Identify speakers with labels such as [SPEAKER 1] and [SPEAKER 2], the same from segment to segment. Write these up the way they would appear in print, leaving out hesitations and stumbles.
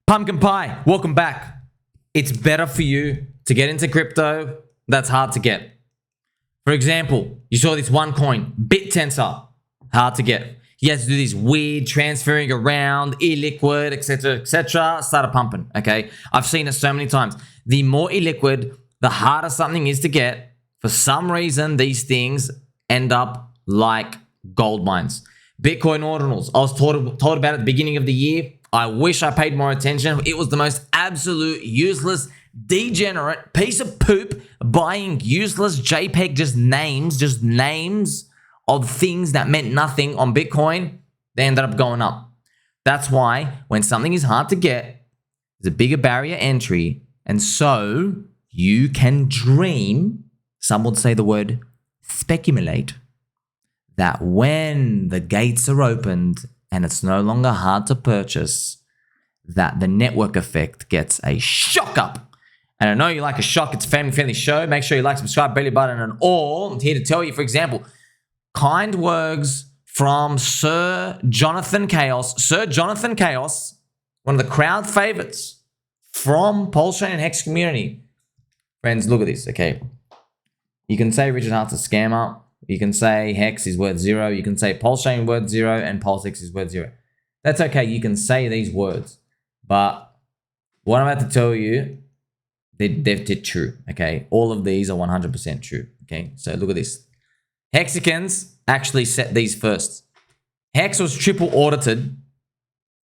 [SPEAKER 1] Pumpkin Pie, welcome back. It's better for you to get into crypto that's hard to get. For example, you saw this one coin, BitTensor, hard to get. You have to do this weird transferring around, illiquid, etc., etc. Started pumping, okay? I've seen it so many times. The more illiquid, the harder something is to get. For some reason, these things end up like gold mines. Bitcoin Ordinals, I was told about at the beginning of the year. I wish I paid more attention. It was the most absolute useless, degenerate piece of poop buying useless JPEG, just names of things that meant nothing on Bitcoin. They ended up going up. That's why when something is hard to get, there's a bigger barrier entry. And so you can dream, some would say the word speculate, that when the gates are opened and it's no longer hard to purchase, that the network effect gets a shock up. And I know you like a shock. It's a family-friendly show. Make sure you like, subscribe, belly button, and all. I'm here to tell you, for example, kind words from Sir Jonathan Chaos. Sir Jonathan Chaos, one of the crowd favorites from PulseChain and Hex Community. Friends, look at this, okay? You can say Richard Hart's a scammer. You can say Hex is worth 0. You can say PulseChain worth 0 and PulseX is worth 0. That's okay. You can say these words. But what I'm about to tell you, they're true, okay? All of these are 100% true, okay? So look at this. Hexicans actually set these first. Hex was triple audited.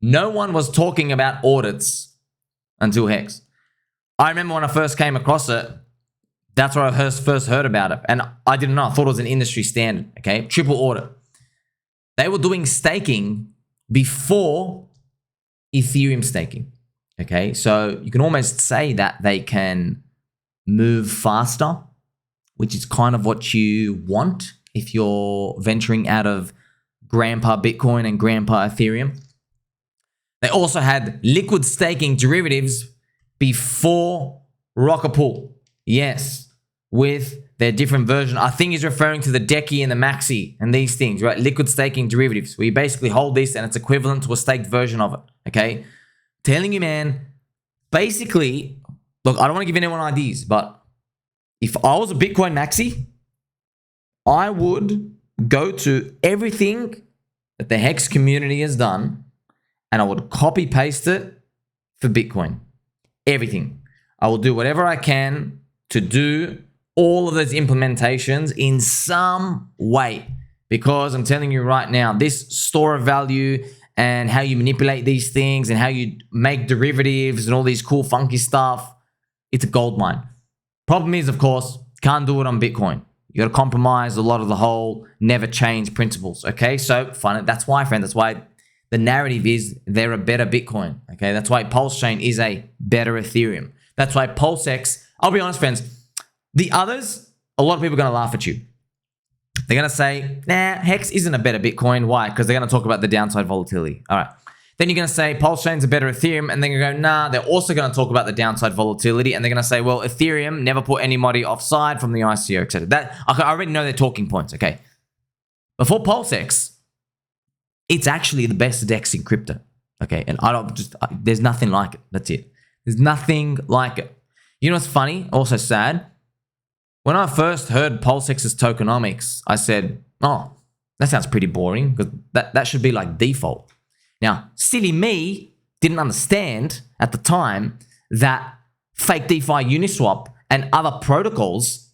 [SPEAKER 1] No one was talking about audits until Hex. I remember when I first came across it, that's where I first heard about it. And I didn't know. I thought it was an industry standard, okay? Triple audit. They were doing staking before Ethereum staking, okay? So you can almost say that they can move faster, which is kind of what you want if you're venturing out of Grandpa Bitcoin and Grandpa Ethereum. They also had liquid staking derivatives before Rocket Pool. Yes, with their different version. I think he's referring to the Decky and the Maxi and these things, right? Liquid staking derivatives, where you basically hold this and it's equivalent to a staked version of it, okay? Telling you, man, basically, look, I don't want to give anyone ideas, but if I was a Bitcoin Maxi, I would go to everything that the Hex community has done and I would copy paste it for Bitcoin. Everything. I will do whatever I can to do all of those implementations in some way, because I'm telling you right now, this store of value and how you manipulate these things and how you make derivatives and all these cool funky stuff, it's a gold mine. Problem is, of course, can't do it on Bitcoin. You got to compromise a lot of the whole never change principles, okay? So that's why, friend, that's why the narrative is they're a better Bitcoin, okay? That's why PulseChain is a better Ethereum. That's why PulseX, I'll be honest, friends, the others, a lot of people are going to laugh at you. They're going to say, nah, Hex isn't a better Bitcoin. Why? Because they're going to talk about the downside volatility. All right. Then you're going to say PulseChain's a better Ethereum, and then you're going to go, nah, they're also going to talk about the downside volatility, and they're going to say, well, Ethereum never put anybody offside from the ICO, etc. I already know their talking points, okay? But for PulseX, it's actually the best DEX in crypto, okay? And there's nothing like it. That's it. There's nothing like it. You know what's funny? Also sad. When I first heard PulseX's tokenomics, I said, oh, that sounds pretty boring because that should be like default. Now, silly me didn't understand at the time that fake DeFi Uniswap and other protocols,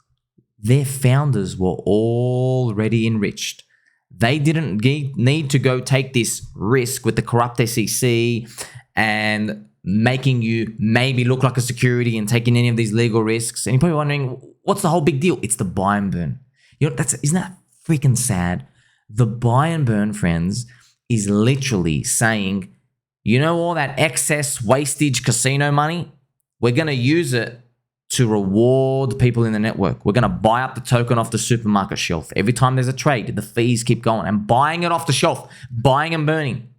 [SPEAKER 1] their founders were already enriched. They didn't need to go take this risk with the corrupt SEC and making you maybe look like a security and taking any of these legal risks. And you're probably wondering, what's the whole big deal? It's the buy and burn. You know, isn't that freaking sad? The buy and burn, friends, is literally saying, you know, all that excess wastage casino money, we're going to use it to reward people in the network. We're going to buy up the token off the supermarket shelf. Every time there's a trade, the fees keep going and buying it off the shelf, buying and burning.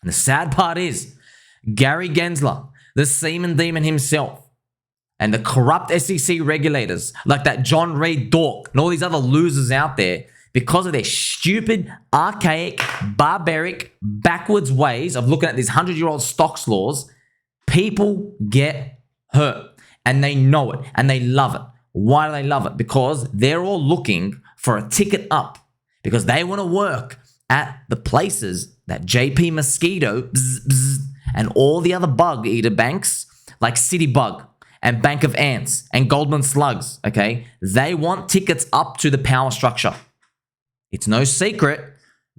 [SPEAKER 1] And the sad part is, Gary Gensler, the semen demon himself, and the corrupt SEC regulators like that John Reed dork and all these other losers out there, because of their stupid, archaic, barbaric, backwards ways of looking at these 100-year-old stocks laws, people get hurt and they know it and they love it. Why do they love it? Because they're all looking for a ticket up because they want to work at the places that JP Mosquito and all the other bug eater banks like Citybug and Bank of Ants and Goldman Slugs, okay? They want tickets up to the power structure. It's no secret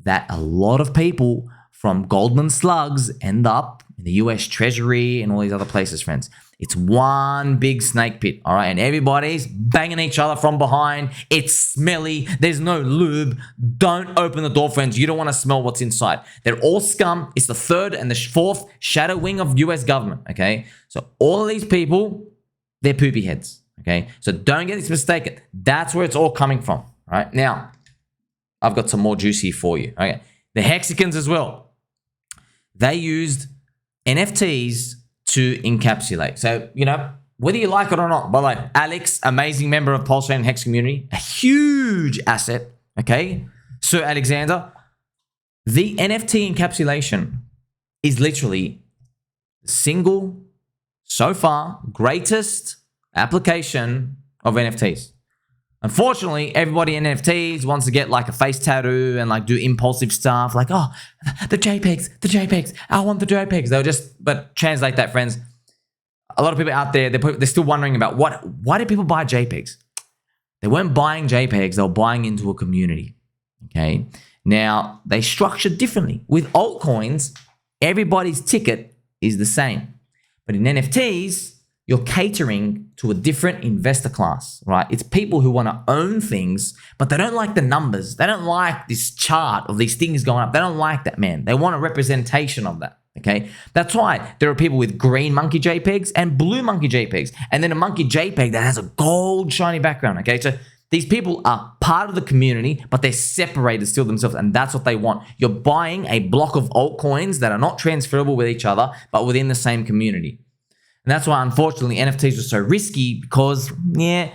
[SPEAKER 1] that a lot of people from Goldman Slugs end up in the US Treasury and all these other places, friends. It's one big snake pit, all right? And everybody's banging each other from behind. It's smelly. There's no lube. Don't open the door, friends. You don't want to smell what's inside. They're all scum. It's the third and the fourth shadow wing of US government, okay? So all of these people, they're poopy heads, okay? So don't get this mistaken. That's where it's all coming from, all right? Now, I've got some more juicy for you, okay? The Hexicans as well. They used NFTs to encapsulate. So, you know, whether you like it or not, by the way, Alex, amazing member of PulseChain Hex Community, a huge asset, okay? Sir Alexander, the NFT encapsulation is literally the single, so far, greatest application of NFTs. Unfortunately, everybody in NFTs wants to get like a face tattoo and like do impulsive stuff like, oh, the JPEGs, I want the JPEGs. They'll just, but translate that, friends. A lot of people out there, they're still wondering about why did people buy JPEGs? They weren't buying JPEGs, they were buying into a community, okay? Now, they structured differently. With altcoins, everybody's ticket is the same. But in NFTs, you're catering to a different investor class, right? It's people who want to own things, but they don't like the numbers. They don't like this chart of these things going up. They don't like that, man. They want a representation of that, okay? That's why there are people with green monkey JPEGs and blue monkey JPEGs, and then a monkey JPEG that has a gold shiny background, okay? So these people are part of the community, but they're separated still themselves, and that's what they want. You're buying a block of altcoins that are not transferable with each other, but within the same community. And that's why, unfortunately, NFTs are so risky because, yeah,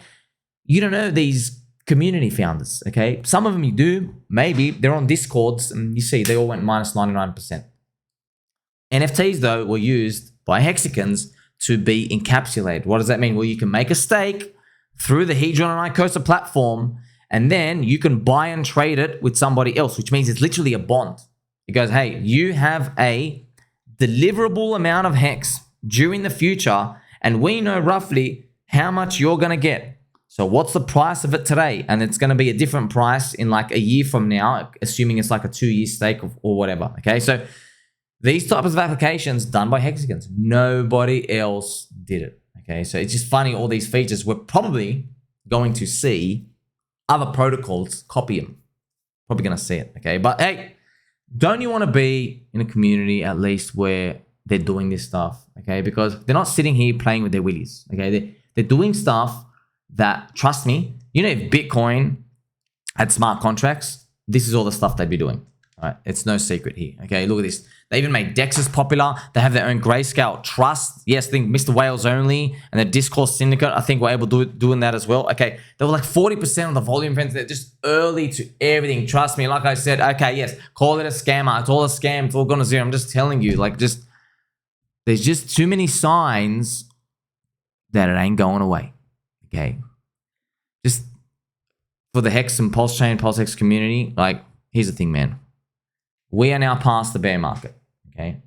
[SPEAKER 1] you don't know these community founders, okay? Some of them you do, maybe. They're on Discords, and you see they all went minus 99%. NFTs, though, were used by Hexicans to be encapsulated. What does that mean? Well, you can make a stake through the Hedron and Icosa platform, and then you can buy and trade it with somebody else, which means it's literally a bond. It goes, hey, you have a deliverable amount of Hex during the future, and we know roughly how much you're going to get. So what's the price of it today? And it's going to be a different price in like a year from now, assuming it's like a 2-year stake or whatever. Okay, so these types of applications done by Hexicans, nobody else did it. Okay, so it's just funny, all these features, we're probably going to see other protocols copy them. Probably going to see it. Okay, but hey, don't you want to be in a community at least where they're doing this stuff, okay? Because they're not sitting here playing with their willies, okay? They're doing stuff that, trust me, you know, if Bitcoin had smart contracts, this is all the stuff they'd be doing, all right? It's no secret here, okay? Look at this. They even made DEXs popular. They have their own Grayscale Trust. Yes, I think Mr. Whales Only and the Discourse Syndicate, I think, were able to doing that as well. Okay, they were like 40% of the volume, friends. They're just early to everything. Trust me, like I said, okay, yes, call it a scammer. It's all a scam. It's all gone to zero. I'm just telling you, like, there's just too many signs that it ain't going away, okay? Just for the Hex and PulseChain, PulseX community, like, here's the thing, man. We are now past the bear market, okay?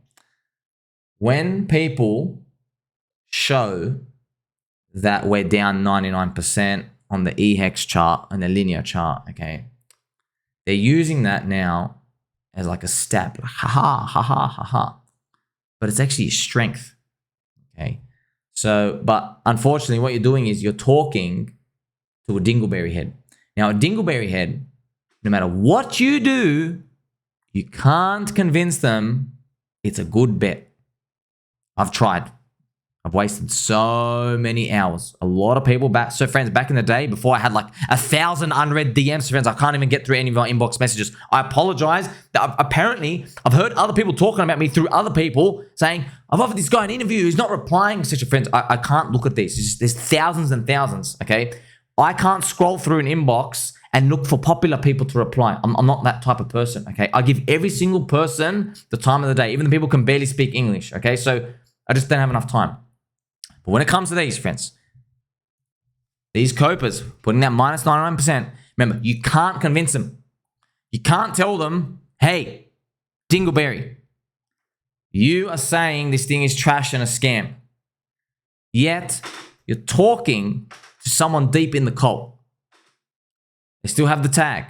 [SPEAKER 1] When people show that we're down 99% on the EHEX chart and the linear chart, okay, they're using that now as like a stab, like, ha ha, ha ha, ha ha. But it's actually a strength, okay? So, but unfortunately, what you're doing is you're talking to a Dingleberry head. Now, a Dingleberry head, no matter what you do, you can't convince them it's a good bet. I've tried. I've wasted so many hours. A lot of people back. So friends, back in the day, before I had like 1,000 unread DMs, friends, I can't even get through any of my inbox messages. I apologize. Apparently, I've heard other people talking about me through other people saying, I've offered this guy an interview. He's not replying. Such a friends, I can't look at this. It's just, there's thousands and thousands, okay? I can't scroll through an inbox and look for popular people to reply. I'm not that type of person, okay? I give every single person the time of the day, even the people who can barely speak English, okay? So I just don't have enough time. But when it comes to these, friends, these copers putting that minus 99%, remember, you can't convince them. You can't tell them, hey, Dingleberry, you are saying this thing is trash and a scam. Yet, you're talking to someone deep in the cult. They still have the tag.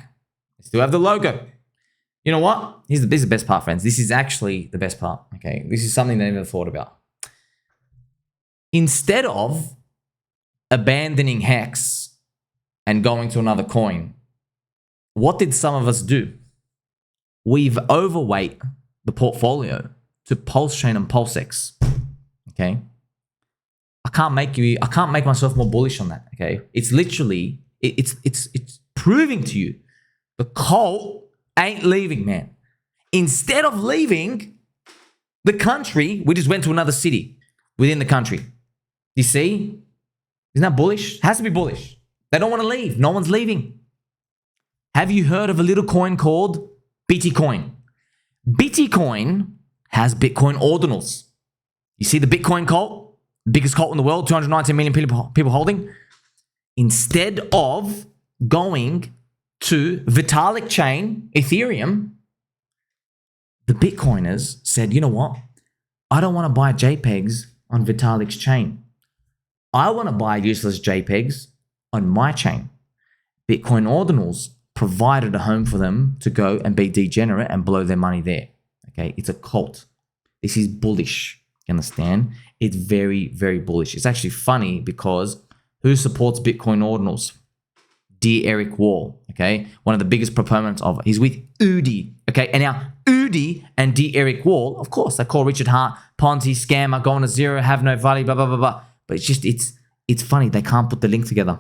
[SPEAKER 1] They still have the logo. You know what? This is the best part, friends. This is actually the best part, okay? This is something they never thought about. Instead of abandoning Hex and going to another coin, what did some of us do? We've overweight the portfolio to PulseChain and PulseX, okay? I can't make myself more bullish on that, okay? It's literally, it's proving to you the cult ain't leaving, man. Instead of leaving the country, we just went to another city within the country. You see? Isn't that bullish? It has to be bullish. They don't want to leave. No one's leaving. Have you heard of a little coin called Bitcoin? Bitcoin has Bitcoin Ordinals. You see the Bitcoin cult? Biggest cult in the world, 219 million people holding. Instead of going to Vitalik chain, Ethereum, the Bitcoiners said, you know what? I don't want to buy JPEGs on Vitalik's chain. I want to buy useless JPEGs on my chain. Bitcoin Ordinals provided a home for them to go and be degenerate and blow their money there. Okay, it's a cult. This is bullish. You understand? It's very, very bullish. It's actually funny because who supports Bitcoin Ordinals? Dear Eric Wall, okay? One of the biggest proponents of it. He's with Udi, okay? And now Udi and Dear Eric Wall, of course, they call Richard Hart Ponzi, scammer, going to zero, have no value, blah, blah, blah, blah. But it's just, it's funny. They can't put the link together.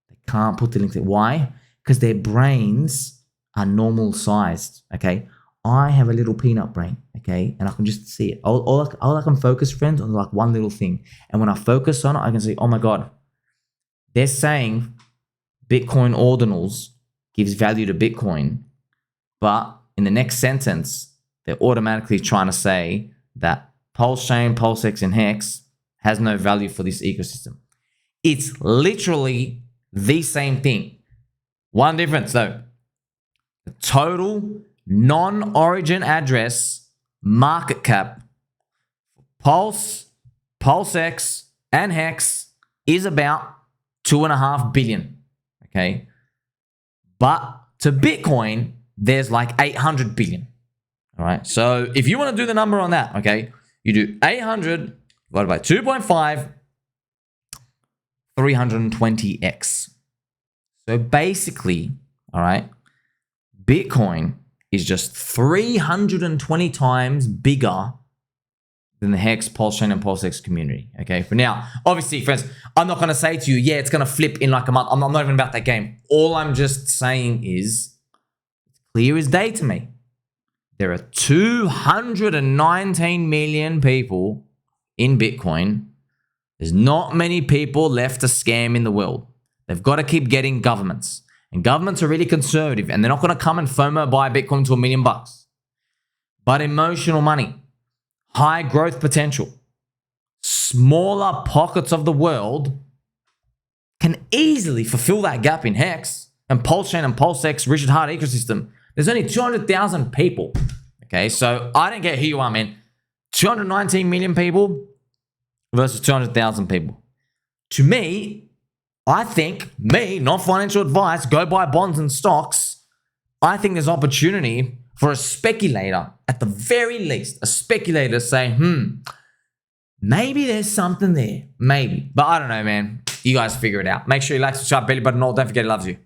[SPEAKER 1] They can't put the link together. Why? Because their brains are normal sized, okay? I have a little peanut brain, okay? And I can just see it. All I can focus, friends, on like one little thing. And when I focus on it, I can see, oh my God, they're saying Bitcoin Ordinals gives value to Bitcoin. But in the next sentence, they're automatically trying to say that PulseChain, PulseX, and Hex has no value for this ecosystem. It's literally the same thing. One difference though. The total non-origin address market cap Pulse, PulseX, and Hex is about 2.5 billion. Okay. But to Bitcoin, there's like 800 billion. All right. So if you want to do the number on that, okay, you do 800 divided by 2.5, 320x. So basically, all right, Bitcoin is just 320 times bigger than the Hex, PulseChain, and PulseX community. Okay. For now, obviously, friends, I'm not going to say to you, yeah, it's going to flip in like a month. I'm not even about that game. All I'm just saying is, it's clear as day to me. There are 219 million people in Bitcoin. There's not many people left to scam in the world. They've got to keep getting governments. And governments are really conservative, and they're not going to come and FOMO buy Bitcoin to $1 million. But emotional money, high growth potential, smaller pockets of the world can easily fulfill that gap in Hex and PulseChain and PulseX Richard Hart ecosystem. There's only 200,000 people. Okay, so I don't get who you are, man. 219 million people versus 200,000 people. To me, I think, not financial advice, go buy bonds and stocks. I think there's opportunity for a speculator, at the very least, a speculator to say, maybe there's something there. Maybe. But I don't know, man. You guys figure it out. Make sure you like, subscribe, belly button, all. Don't forget he loves you.